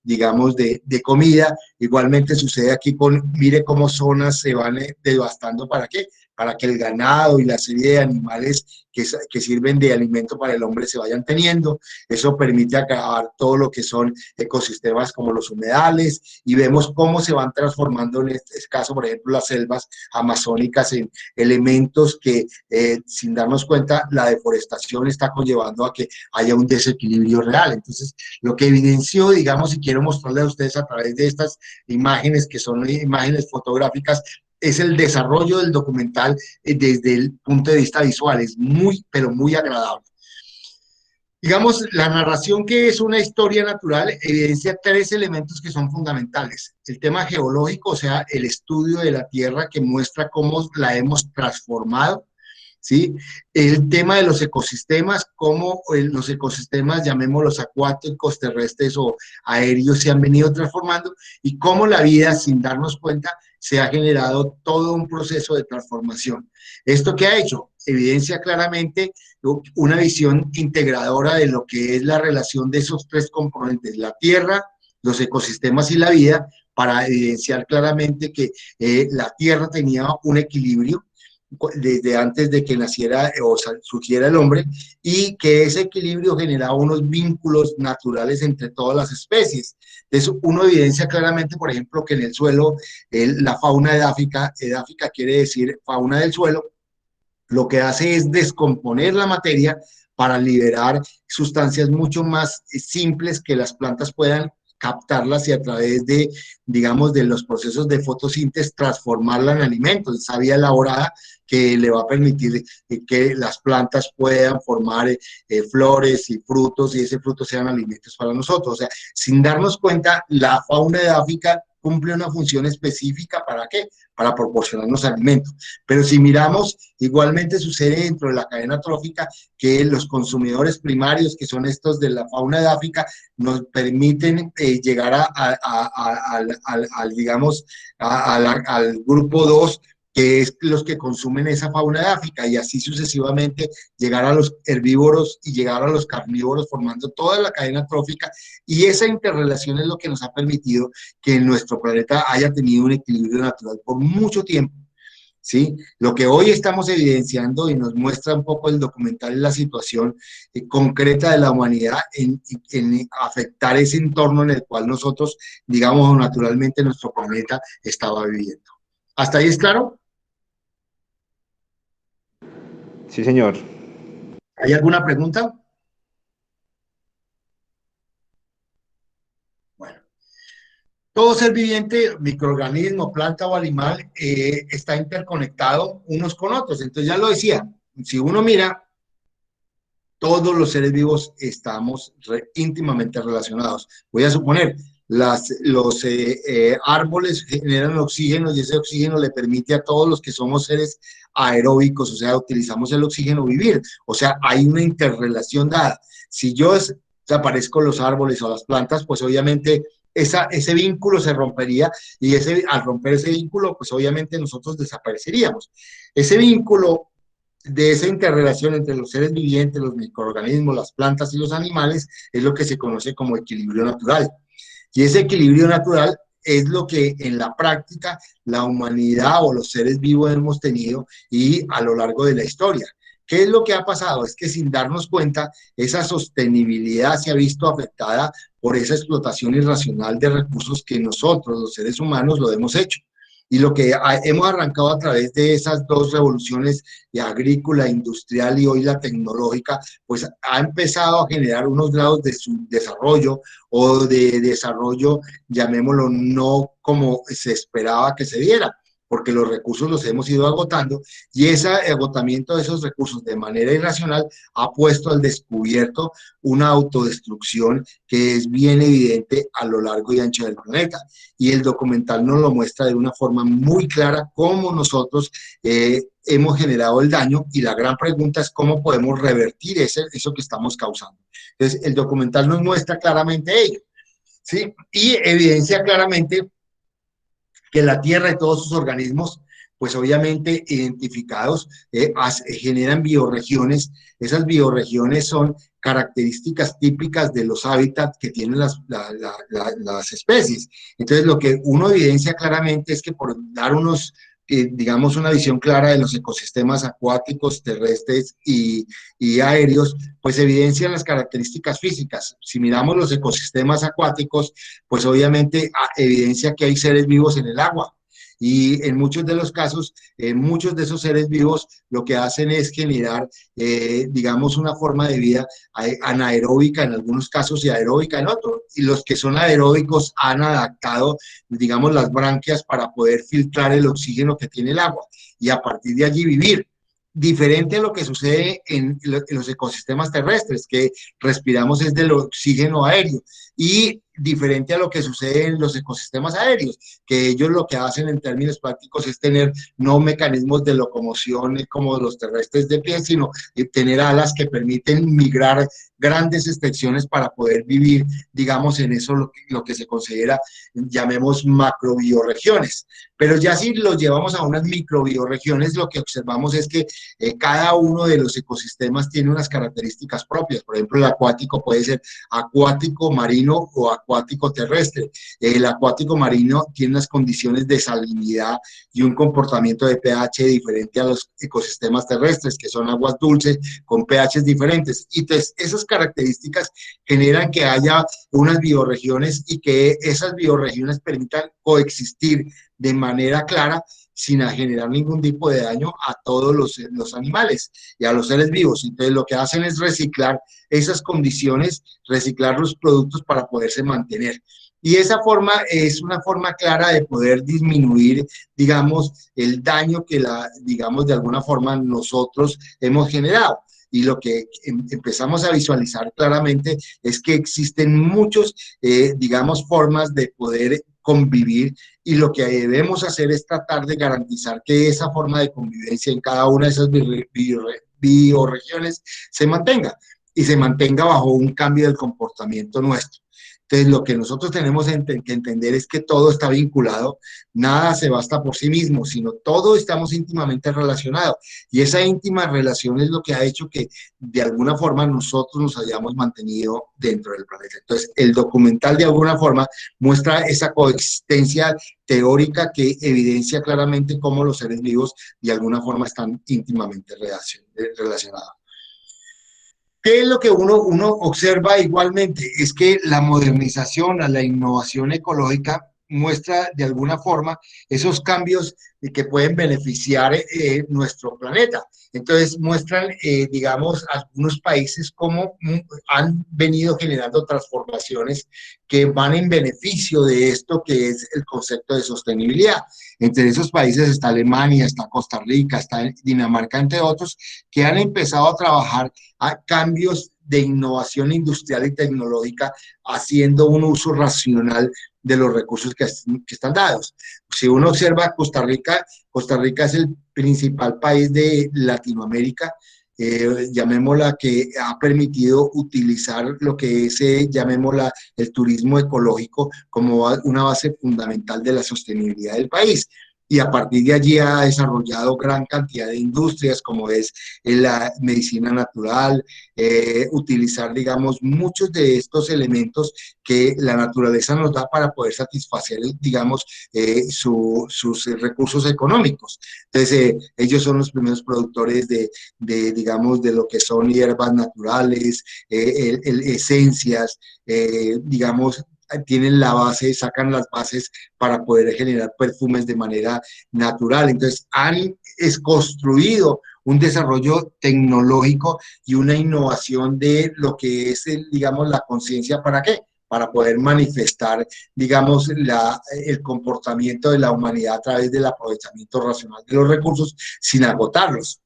digamos, de comida. Igualmente sucede aquí mire cómo zonas se van devastando. ¿Para qué? Para que el ganado y la serie de animales que sirven de alimento para el hombre se vayan teniendo. Eso permite acabar todo lo que son ecosistemas como los humedales, y vemos cómo se van transformando en este caso, por ejemplo, las selvas amazónicas en elementos que, sin darnos cuenta, la deforestación está conllevando a que haya un desequilibrio real. Entonces, lo que evidenció, digamos, y quiero mostrarles a ustedes a través de estas imágenes, que son imágenes fotográficas, es el desarrollo del documental desde el punto de vista visual. Es muy, pero muy agradable. Digamos, la narración, que es una historia natural, evidencia 3 elementos que son fundamentales. El tema geológico, o sea, el estudio de la Tierra, que muestra cómo la hemos transformado, ¿sí? El tema de los ecosistemas, cómo los ecosistemas, llamémoslos acuáticos, terrestres o aéreos, se han venido transformando, y cómo la vida, sin darnos cuenta, se ha generado todo un proceso de transformación. ¿Esto qué ha hecho? Evidencia claramente una visión integradora de lo que es la relación de esos 3 componentes, la Tierra, los ecosistemas y la vida, para evidenciar claramente que la Tierra tenía un equilibrio desde antes de que naciera o surgiera el hombre, y que ese equilibrio generaba unos vínculos naturales entre todas las especies. Entonces, uno evidencia claramente, por ejemplo, que en el suelo, la fauna edáfica quiere decir fauna del suelo, lo que hace es descomponer la materia para liberar sustancias mucho más simples que las plantas puedan captarlas, y a través de, digamos, de los procesos de fotosíntesis, transformarla en alimentos, esa vía elaborada que le va a permitir que las plantas puedan formar flores y frutos, y ese fruto sean alimentos para nosotros. O sea, sin darnos cuenta, la fauna edáfica cumple una función específica, ¿para qué? Para proporcionarnos alimentos. Pero si miramos, igualmente sucede dentro de la cadena trófica que los consumidores primarios, que son estos de la fauna edáfica, nos permiten llegar digamos, al grupo 2, que es los que consumen esa fauna edáfica, y así sucesivamente llegar a los herbívoros y llegar a los carnívoros, formando toda la cadena trófica, y esa interrelación es lo que nos ha permitido que nuestro planeta haya tenido un equilibrio natural por mucho tiempo, ¿sí? Lo que hoy estamos evidenciando y nos muestra un poco el documental es la situación concreta de la humanidad en afectar ese entorno en el cual nosotros, digamos, naturalmente nuestro planeta estaba viviendo. ¿Hasta ahí es claro? Sí, señor. ¿Hay alguna pregunta? Bueno, todo ser viviente, microorganismo, planta o animal, está interconectado unos con otros. Entonces ya lo decía, si uno mira, todos los seres vivos estamos íntimamente relacionados. Voy a suponer, los árboles generan oxígeno y ese oxígeno le permite a todos los que somos seres aeróbicos, o sea, utilizamos el oxígeno vivir. O sea, hay una interrelación dada. Si yo desaparezco los árboles o las plantas, pues obviamente ese vínculo se rompería y al romper ese vínculo, pues obviamente nosotros desapareceríamos. Ese vínculo de esa interrelación entre los seres vivientes, los microorganismos, las plantas y los animales es lo que se conoce como equilibrio natural. Y ese equilibrio natural es lo que en la práctica la humanidad o los seres vivos hemos tenido y a lo largo de la historia. ¿Qué es lo que ha pasado? Es que sin darnos cuenta, esa sostenibilidad se ha visto afectada por esa explotación irracional de recursos que nosotros, los seres humanos, lo hemos hecho. Y lo que hemos arrancado a través de esas dos revoluciones, la agrícola, industrial y hoy la tecnológica, pues ha empezado a generar unos grados de su desarrollo o de desarrollo, llamémoslo, no como se esperaba que se diera, porque los recursos los hemos ido agotando y ese agotamiento de esos recursos de manera irracional ha puesto al descubierto una autodestrucción que es bien evidente a lo largo y ancho del planeta. Y el documental nos lo muestra de una forma muy clara cómo nosotros hemos generado el daño y la gran pregunta es cómo podemos revertir eso que estamos causando. Entonces, el documental nos muestra claramente ello, ¿sí? Y evidencia claramente que la Tierra y todos sus organismos, pues obviamente identificados, generan bioregiones. Esas bioregiones son características típicas de los hábitats que tienen las especies. Entonces, lo que uno evidencia claramente es que por dar digamos, una visión clara de los ecosistemas acuáticos, terrestres y aéreos, pues evidencian las características físicas. Si miramos los ecosistemas acuáticos, pues obviamente evidencia que hay seres vivos en el agua. Y en muchos de los casos, muchos de esos seres vivos lo que hacen es generar, digamos, una forma de vida anaeróbica en algunos casos y aeróbica en otros. Y los que son aeróbicos han adaptado, digamos, las branquias para poder filtrar el oxígeno que tiene el agua y a partir de allí vivir. Diferente a lo que sucede en los ecosistemas terrestres, que respiramos es del oxígeno aéreo, y diferente a lo que sucede en los ecosistemas aéreos, que ellos lo que hacen en términos prácticos es tener no mecanismos de locomoción como los terrestres de pie, sino tener alas que permiten migrar grandes extensiones para poder vivir, digamos, en eso lo que se considera, llamemos macrobioregiones. Pero ya si los llevamos a unas microbioregiones, lo que observamos es que cada uno de los ecosistemas tiene unas características propias. Por ejemplo, el acuático puede ser acuático marino o acuático terrestre. El acuático marino tiene unas condiciones de salinidad y un comportamiento de pH diferente a los ecosistemas terrestres, que son aguas dulces con pHs diferentes. Y entonces esas características generan que haya unas bioregiones y que esas bioregiones permitan coexistir de manera clara sin generar ningún tipo de daño a todos los animales y a los seres vivos. Entonces lo que hacen es reciclar esas condiciones, reciclar los productos para poderse mantener. Y esa forma es una forma clara de poder disminuir, digamos, el daño que digamos, de alguna forma nosotros hemos generado. Y lo que empezamos a visualizar claramente es que existen muchos, digamos, formas de poder convivir, y lo que debemos hacer es tratar de garantizar que esa forma de convivencia en cada una de esas bioregiones se mantenga, y se mantenga bajo un cambio del comportamiento nuestro. Entonces, lo que nosotros tenemos que entender es que todo está vinculado, nada se basta por sí mismo, sino todo estamos íntimamente relacionados. Y esa íntima relación es lo que ha hecho que de alguna forma nosotros nos hayamos mantenido dentro del planeta. Entonces, el documental de alguna forma muestra esa coexistencia teórica que evidencia claramente cómo los seres vivos de alguna forma están íntimamente relacionados. ¿Qué es lo que uno observa igualmente? Es que la modernización, la innovación ecológica muestra de alguna forma esos cambios que pueden beneficiar nuestro planeta. Entonces muestran, digamos, algunos países cómo han venido generando transformaciones que van en beneficio de esto que es el concepto de sostenibilidad. Entre esos países está Alemania, está Costa Rica, está Dinamarca, entre otros, que han empezado a trabajar a cambios de innovación industrial y tecnológica, haciendo un uso racional de los recursos que están dados. Si uno observa Costa Rica es el principal país de Latinoamérica, llamémosla, que ha permitido utilizar lo que es, llamémosla, el turismo ecológico como una base fundamental de la sostenibilidad del país. Y a partir de allí ha desarrollado gran cantidad de industrias, como es la medicina natural, utilizar, digamos, muchos de estos elementos que la naturaleza nos da para poder satisfacer, digamos, sus recursos económicos. Entonces, ellos son los primeros productores digamos, de lo que son hierbas naturales, esencias, digamos, tienen la base, sacan las bases para poder generar perfumes de manera natural. Entonces, han construido un desarrollo tecnológico y una innovación de lo que es, digamos, la conciencia. ¿Para qué? Para poder manifestar, digamos, el comportamiento de la humanidad a través del aprovechamiento racional de los recursos sin agotarlos.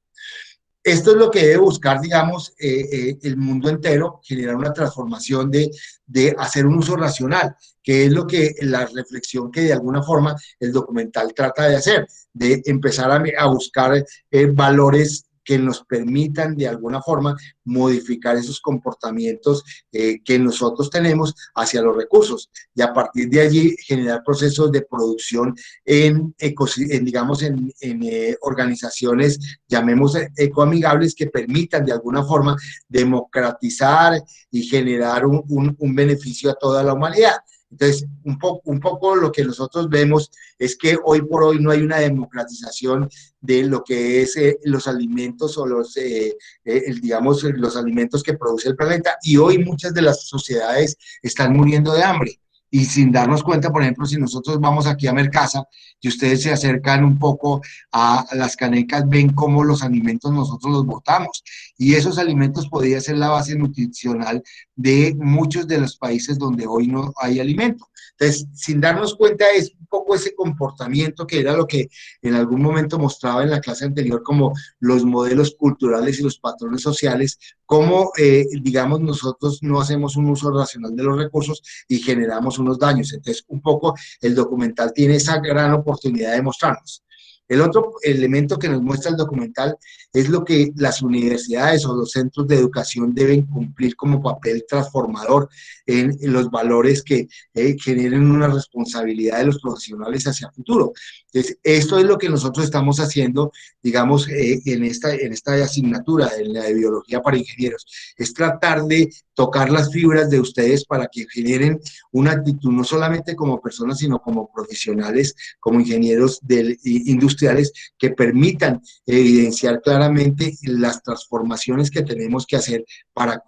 Esto es lo que debe buscar, digamos, el mundo entero, generar una transformación de hacer un uso racional, que es lo que la reflexión que de alguna forma el documental trata de hacer, de empezar a buscar valores que nos permitan de alguna forma modificar esos comportamientos que nosotros tenemos hacia los recursos, y a partir de allí generar procesos de producción digamos, en organizaciones, llamemos ecoamigables, que permitan de alguna forma democratizar y generar un beneficio a toda la humanidad. Entonces, un poco lo que nosotros vemos es que hoy por hoy no hay una democratización de lo que es los alimentos o digamos, los alimentos que produce el planeta, y hoy muchas de las sociedades están muriendo de hambre. Y sin darnos cuenta, por ejemplo, si nosotros vamos aquí a Mercasa y ustedes se acercan un poco a las canecas, ven cómo los alimentos nosotros los botamos. Y esos alimentos podrían ser la base nutricional de muchos de los países donde hoy no hay alimento. Entonces, sin darnos cuenta, es un poco ese comportamiento que era lo que en algún momento mostraba en la clase anterior como los modelos culturales y los patrones sociales, cómo, digamos, nosotros no hacemos un uso racional de los recursos y generamos unos daños. Entonces, un poco el documental tiene esa gran oportunidad de mostrarnos. El otro elemento que nos muestra el documental es lo que las universidades o los centros de educación deben cumplir como papel transformador en los valores que generen una responsabilidad de los profesionales hacia el futuro. Entonces, esto es lo que nosotros estamos haciendo, digamos, en esta asignatura, en la de biología para ingenieros, es tratar de tocar las fibras de ustedes para que generen una actitud no solamente como personas, sino como profesionales, como ingenieros industriales, que permitan evidenciar claramente las transformaciones que tenemos que hacer para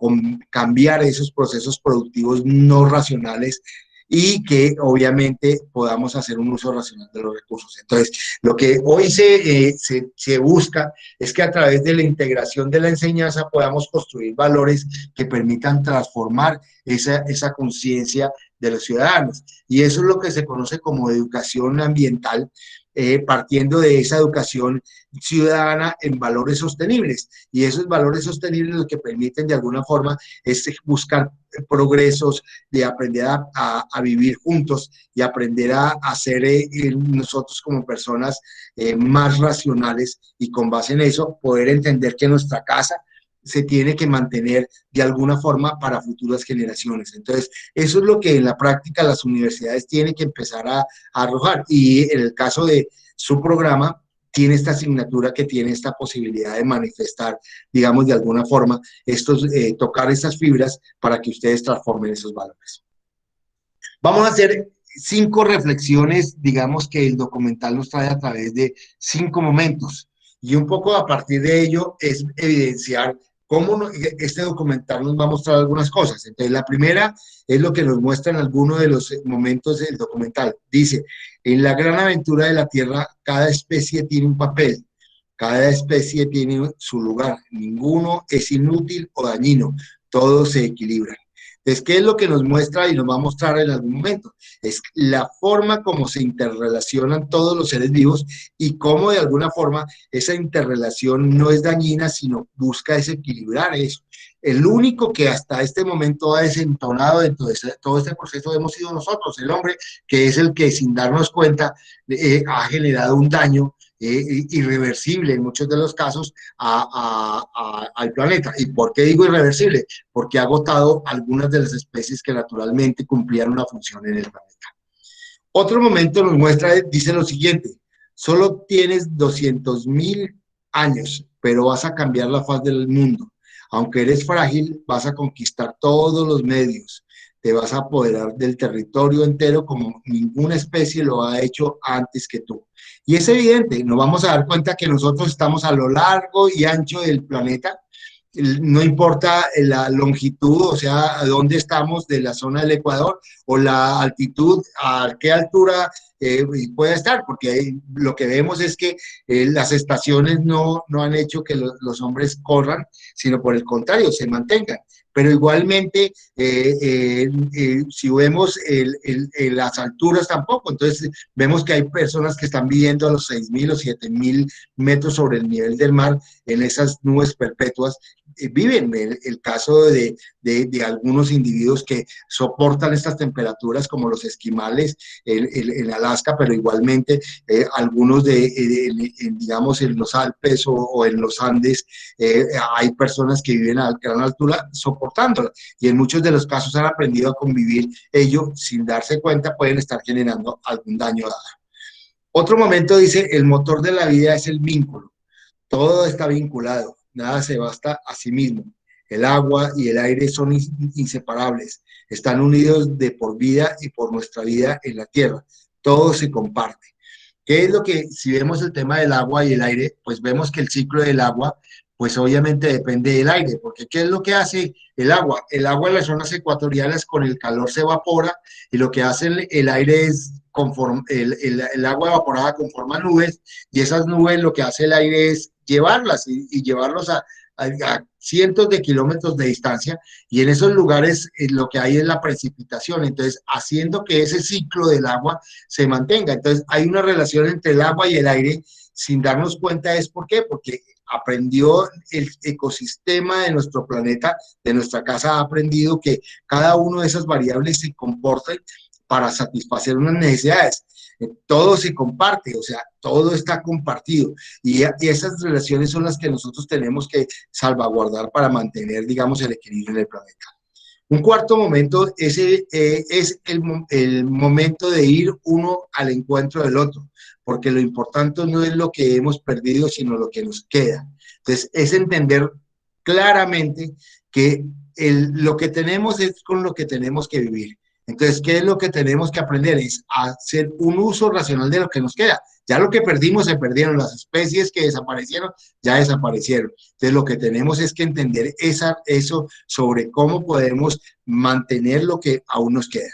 cambiar esos procesos productivos no racionales, y que obviamente podamos hacer un uso racional de los recursos. Entonces, lo que hoy se busca es que a través de la integración de la enseñanza podamos construir valores que permitan transformar esa conciencia de los ciudadanos. Y eso es lo que se conoce como educación ambiental, partiendo de esa educación ciudadana en valores sostenibles. Y esos valores sostenibles lo que permiten de alguna forma es buscar progresos, de aprender a vivir juntos y aprender a ser nosotros como personas más racionales, y con base en eso poder entender que nuestra casa se tiene que mantener de alguna forma para futuras generaciones. Entonces, eso es lo que en la práctica las universidades tienen que empezar a arrojar. Y en el caso de su programa, tiene esta asignatura que tiene esta posibilidad de manifestar, digamos, de alguna forma, tocar estas fibras para que ustedes transformen esos valores. Vamos a hacer 5 reflexiones, digamos, que el documental nos trae a través de 5 momentos. Y un poco a partir de ello es evidenciar cómo este documental nos va a mostrar algunas cosas. Entonces, la primera es lo que nos muestra en algunos de los momentos del documental. Dice, en la gran aventura de la Tierra, cada especie tiene un papel, cada especie tiene su lugar, ninguno es inútil o dañino, todos se equilibran. Entonces, ¿qué es lo que nos muestra y nos va a mostrar en algún momento? Es la forma como se interrelacionan todos los seres vivos y cómo de alguna forma esa interrelación no es dañina, sino busca desequilibrar eso. El único que hasta este momento ha desentonado dentro de todo este proceso hemos sido nosotros, el hombre, que es el que sin darnos cuenta ha generado un daño irreversible en muchos de los casos al planeta. ¿Y por qué digo irreversible? Porque ha agotado algunas de las especies que naturalmente cumplían una función en el planeta. Otro momento nos muestra, dice lo siguiente, solo tienes 200.000 años, pero vas a cambiar la faz del mundo. Aunque eres frágil, vas a conquistar todos los medios, te vas a apoderar del territorio entero como ninguna especie lo ha hecho antes que tú. Y es evidente, nos vamos a dar cuenta que nosotros estamos a lo largo y ancho del planeta, no importa la longitud, o sea, a dónde estamos de la zona del Ecuador, o la altitud, a qué altura puede estar, porque lo que vemos es que las estaciones no han hecho que los hombres corran, sino por el contrario, se mantengan. Pero igualmente, si vemos las alturas tampoco, entonces vemos que hay personas que están viviendo a los 6.000 o 7.000 metros sobre el nivel del mar en esas nubes perpetuas. Viven el caso de algunos individuos que soportan estas temperaturas, como los esquimales en Alaska, pero igualmente algunos digamos, en los Alpes o en los Andes, hay personas que viven a gran altura soportándola, y en muchos de los casos han aprendido a convivir. Ellos, sin darse cuenta, pueden estar generando algún daño dado. Otro momento dice, el motor de la vida es el vínculo. Todo está vinculado. Nada se basta a sí mismo. El agua y el aire son inseparables. Están unidos de por vida y por nuestra vida en la tierra. Todo se comparte. ¿Qué es lo que, si vemos el tema del agua y el aire, pues vemos que el ciclo del agua, pues obviamente depende del aire, porque ¿qué es lo que hace el agua? El agua en las zonas ecuatoriales con el calor se evapora, y lo que hace el aire es, el agua evaporada conforma nubes, y esas nubes lo que hace el aire es llevarlas y llevarlos a cientos de kilómetros de distancia, y en esos lugares lo que hay es la precipitación, entonces haciendo que ese ciclo del agua se mantenga. Entonces hay una relación entre el agua y el aire sin darnos cuenta. ¿Es por qué? Porque aprendió el ecosistema de nuestro planeta, de nuestra casa, ha aprendido que cada una de esas variables se comportan para satisfacer unas necesidades. Todo se comparte, o sea, todo está compartido, y esas relaciones son las que nosotros tenemos que salvaguardar para mantener, digamos, el equilibrio en el planeta. Un cuarto momento es el momento de ir uno al encuentro del otro, porque lo importante no es lo que hemos perdido, sino lo que nos queda. Entonces, es entender claramente que lo que tenemos es con lo que tenemos que vivir. Entonces, ¿qué es lo que tenemos que aprender? Es hacer un uso racional de lo que nos queda. Ya lo que perdimos, se perdieron. Las especies que desaparecieron, ya desaparecieron. Entonces, lo que tenemos es que entender eso sobre cómo podemos mantener lo que aún nos queda.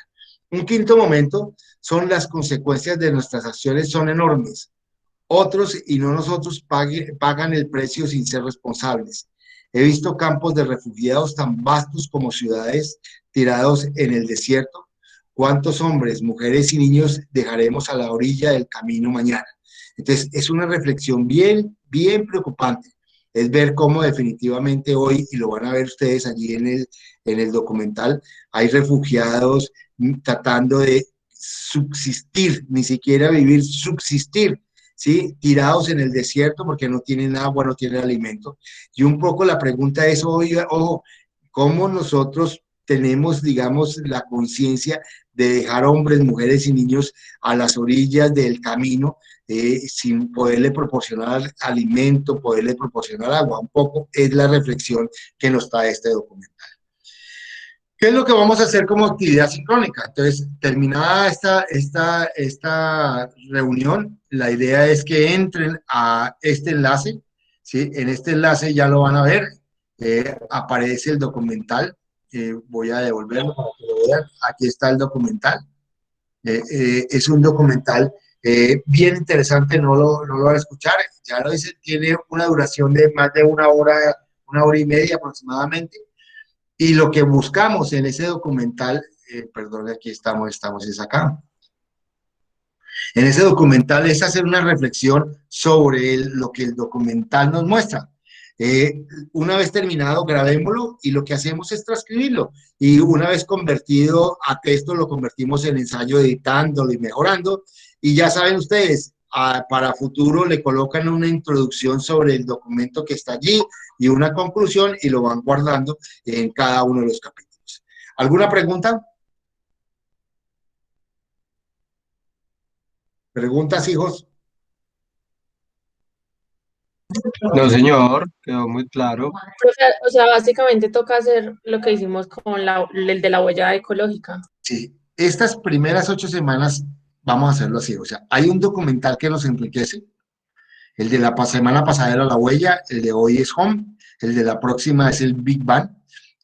Un quinto momento son las consecuencias de nuestras acciones, son enormes. Otros, y no nosotros, pagan el precio sin ser responsables. He visto campos de refugiados tan vastos como ciudades tirados en el desierto, ¿Cuántos hombres, mujeres y niños dejaremos a la orilla del camino mañana? Entonces, es una reflexión bien, bien preocupante. Es ver cómo definitivamente hoy, y lo van a ver ustedes allí en el documental, hay refugiados tratando de subsistir, ni siquiera vivir, subsistir, ¿sí? Tirados en el desierto porque no tienen agua, no tienen alimento. Y un poco la pregunta es, oiga, ojo, ¿cómo nosotros tenemos, digamos, la conciencia de dejar hombres, mujeres y niños a las orillas del camino sin poderle proporcionar alimento, poderle proporcionar agua? Un poco es la reflexión que nos trae este documento. ¿Qué es lo que vamos a hacer como actividad sincrónica? Entonces, terminada esta reunión, la idea es que entren a este enlace, ¿sí? En este enlace ya lo van a ver, aparece el documental, voy a devolverlo para que lo vean, aquí está el documental, es un documental bien interesante, no lo van a escuchar, ya lo dicen, tiene una duración de más de una hora y media aproximadamente. Y lo que buscamos en ese documental, perdón, aquí estamos es acá. En ese documental es hacer una reflexión sobre lo que el documental nos muestra. Una vez terminado, grabémoslo y lo que hacemos es transcribirlo. Y una vez convertido a texto, lo convertimos en ensayo editándolo y mejorando. Y ya saben ustedes, para futuro le colocan una introducción sobre el documento que está allí y una conclusión y lo van guardando en cada uno de los capítulos. ¿Alguna pregunta? ¿Preguntas, hijos? No, señor, quedó muy claro. O sea, básicamente toca hacer lo que hicimos con el de la huella ecológica. Sí, estas primeras 8 semanas vamos a hacerlo así. O sea, hay un documental que nos enriquece. El de la semana pasada era La Huella, el de hoy es Home, el de la próxima es el Big Bang.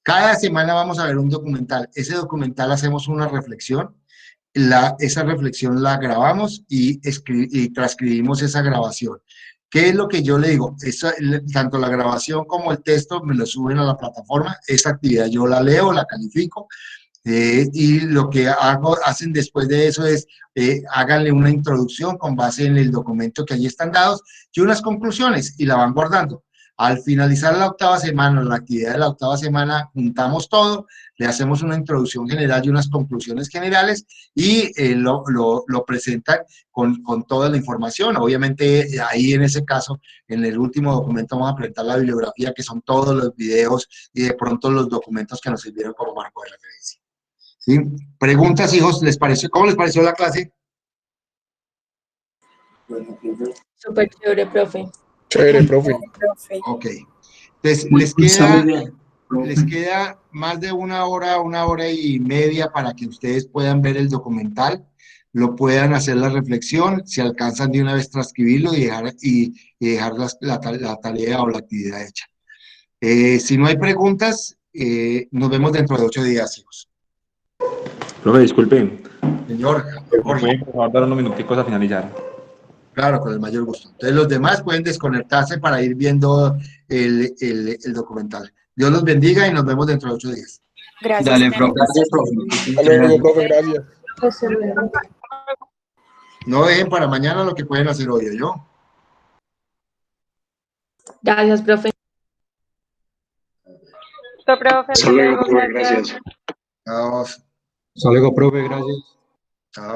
Cada semana vamos a ver un documental. Ese documental hacemos una reflexión, esa reflexión la grabamos y transcribimos esa grabación. ¿Qué es lo que yo le digo? Tanto la grabación como el texto me lo suben a la plataforma. Esa actividad yo la leo, la califico. Y lo que hacen después de eso es, háganle una introducción con base en el documento que allí están dados y unas conclusiones y la van guardando. Al finalizar la 8ª semana, la actividad de la 8ª semana, juntamos todo, le hacemos una introducción general y unas conclusiones generales y lo presentan con toda la información. Obviamente, ahí en ese caso, en el último documento vamos a presentar la bibliografía, que son todos los videos y de pronto los documentos que nos sirvieron como marco de referencia. ¿Sí? Preguntas, hijos, ¿cómo les pareció la clase? Súper chévere, profe. Chévere, profe. Ok. Entonces, les queda más de una hora y media para que ustedes puedan ver el documental, lo puedan hacer la reflexión, si alcanzan de una vez transcribirlo y dejar la tarea o la actividad hecha. Si no hay preguntas, nos vemos dentro de 8 días, hijos. Profe, disculpe. Señor, Jorge. ¿Puede por favor dar unos minuticos a finalizar? Claro, con el mayor gusto. Entonces los demás pueden desconectarse para ir viendo el documental. Dios los bendiga y nos vemos dentro de 8 días. Gracias. Dale, profe. Gracias, profe. Hasta luego, profe, gracias. No dejen para mañana lo que pueden hacer hoy, ¿yo? Gracias, profe. Listo, profe. Hasta luego, profe, gracias. Chao. Hasta luego, profe, gracias.